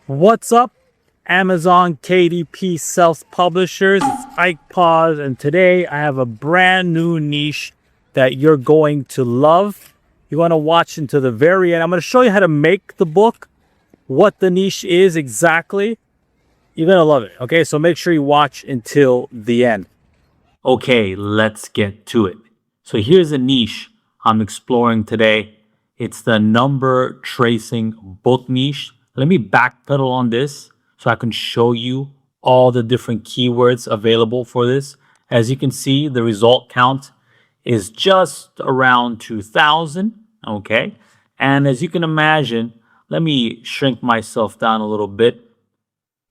What's up, Amazon KDP self-publishers? It's Ike Paz, and today I have a brand new niche that you're going to love. You want to watch until the very end. I'm going to show you how to make the book, what the niche is exactly. You're going to love it, okay? So make sure you watch until the end. Okay, let's get to it. So here's a niche I'm exploring today. It's the number tracing book niche. Let me backpedal on this so I can show you all the different keywords available for this. As you can see, the result count is just around 2,000. Okay. And as you can imagine, let me shrink myself down a little bit.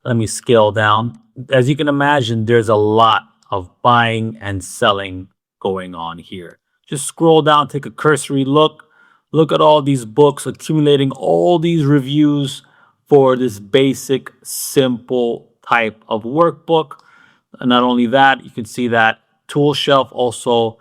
Let me scale down. As you can imagine, there's a lot of buying and selling going on here. Just scroll down, take a cursory look. Look at all these books accumulating all these reviews for this basic, simple type of workbook. And not only that, you can see that Tool Shelf also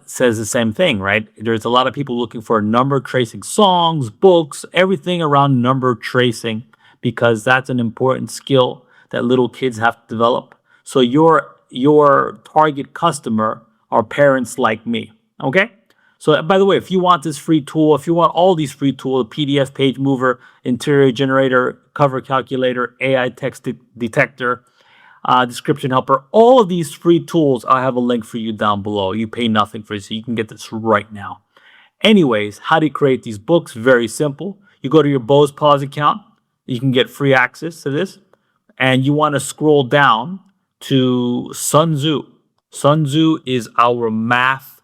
says the same thing, right? There's a lot of people looking for number tracing songs, books, everything around number tracing, because that's an important skill that little kids have to develop. So your target customer are parents like me, okay? So by the way, if you want this free tool, if you want all these free tools, PDF page mover, interior generator, cover calculator, AI text detector, description helper, all of these free tools, I have a link for you down below. You pay nothing for it, so you can get this right now. Anyways, how do you create these books? Very simple. You go to your Bose Pause account. You can get free access to this. And you want to scroll down to Sunzu. Sunzu is our math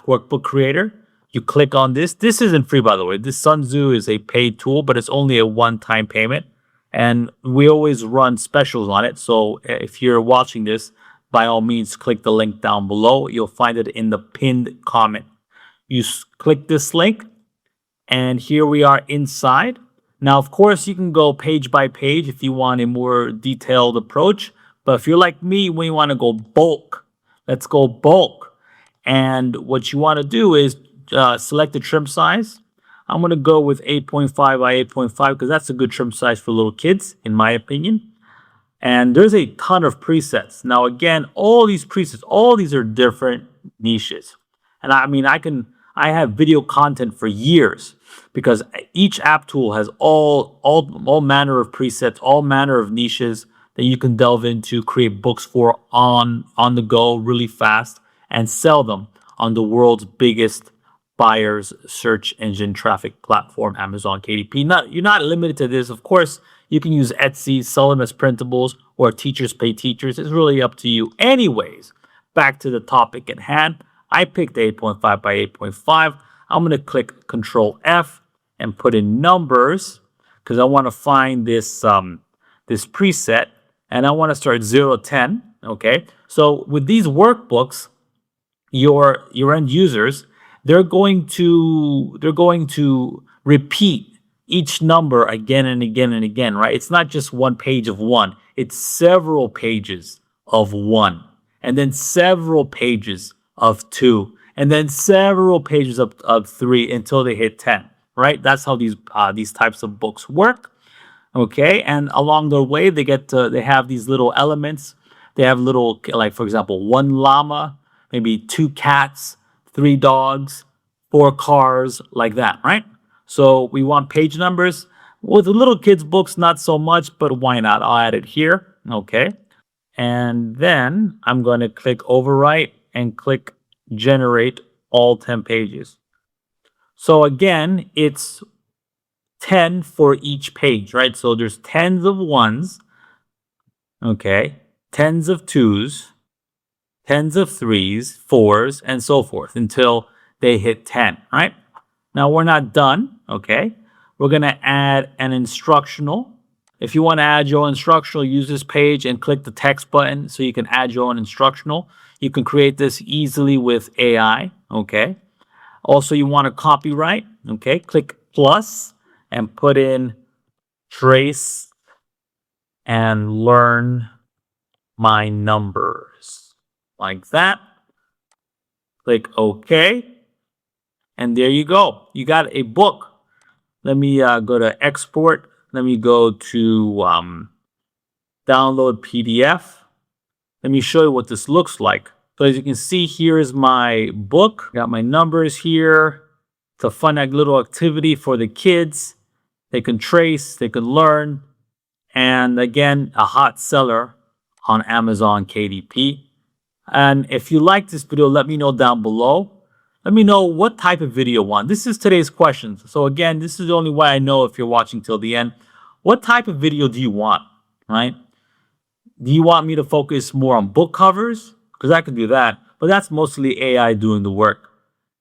workbook creator. You click on this. This isn't free, by the way. This Sunzu is a paid tool, but it's only a one-time payment. And we always run specials on it. So if you're watching this, by all means, click the link down below. You'll find it in the pinned comment. You click this link, and here we are inside. Now, of course, you can go page by page if you want a more detailed approach. But if you're like me, when you want to go bulk, let's go bulk. And what you want to do is select the trim size. I'm going to go with 8.5 by 8.5 because that's a good trim size for little kids, in my opinion. And there's a ton of presets. Now, again, all these presets, all these are different niches. And I have video content for years because each app tool has all manner of presets, all manner of niches that you can delve into, create books for on the go really fast, and sell them on the world's biggest buyers search engine traffic platform, Amazon KDP. You're not limited to this. Of course, you can use Etsy, sell them as printables, or teachers pay teachers. It's really up to you. Anyways, back to the topic at hand. I picked 8.5 by 8.5. I'm going to click Control F and put in numbers because I want to find this preset, and I want to start 0 to 10. Okay, so with these workbooks, your end users, they're going to repeat each number again and again and again, right? It's not just one page of one. It's several pages of one, and then several pages of two, and then several pages of three until they hit 10, right? That's how these types of books work. Okay, and along the way, they have these little elements. They have little, like, for example, one llama, maybe 2 cats, 3 dogs, 4 cars, like that, right? So we want page numbers. With the little kids' books, not so much, but why not? I'll add it here, okay? And then I'm going to click Overwrite and click Generate all 10 pages. So again, it's 10 for each page, right? So there's tens of ones, okay? Tens of twos, tens of threes, fours, and so forth until they hit 10, right? Now we're not done, okay? We're gonna add an instructional. If you want to add your own instructional, use this page and click the text button so you can add your own instructional. You can create this easily with AI, okay? Also, you want to copyright, okay? Click plus and put in trace and learn my numbers, like that. Click OK. And there you go. You got a book. Let me go to export. Let me go to download PDF. Let me show you what this looks like. So as you can see, here is my book. Got my numbers here. It's a fun little activity for the kids. They can trace, they can learn. And again, a hot seller on Amazon KDP. And if you like this video, let me know down below. Let me know what type of video you want. This is today's questions. So again, this is the only way I know if you're watching till the end. What type of video do you want, right? Do you want me to focus more on book covers? Because I could do that, but that's mostly AI doing the work.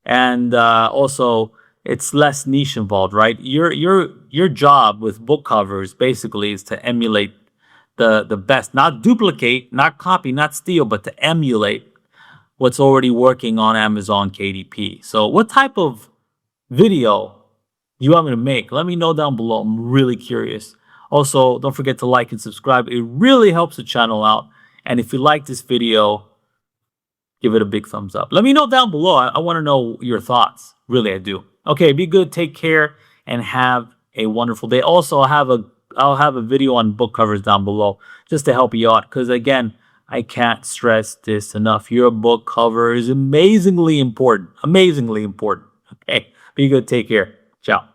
And also, it's less niche involved, right? Your job with book covers basically is to emulate the best, not duplicate, not copy, not steal, but to emulate what's already working on Amazon KDP. So what type of video do you want me to make? Let me know down below. I'm really curious. Also, don't forget to like and subscribe. It really helps the channel out. And if you like this video, give it a big thumbs up. Let me know down below. I want to know your thoughts. Really, I do. Okay, be good, take care, and have a wonderful day. Also, I'll have a video on book covers down below just to help you out. Because again, I can't stress this enough. Your book cover is amazingly important. Amazingly important. Okay, be good, take care. Ciao.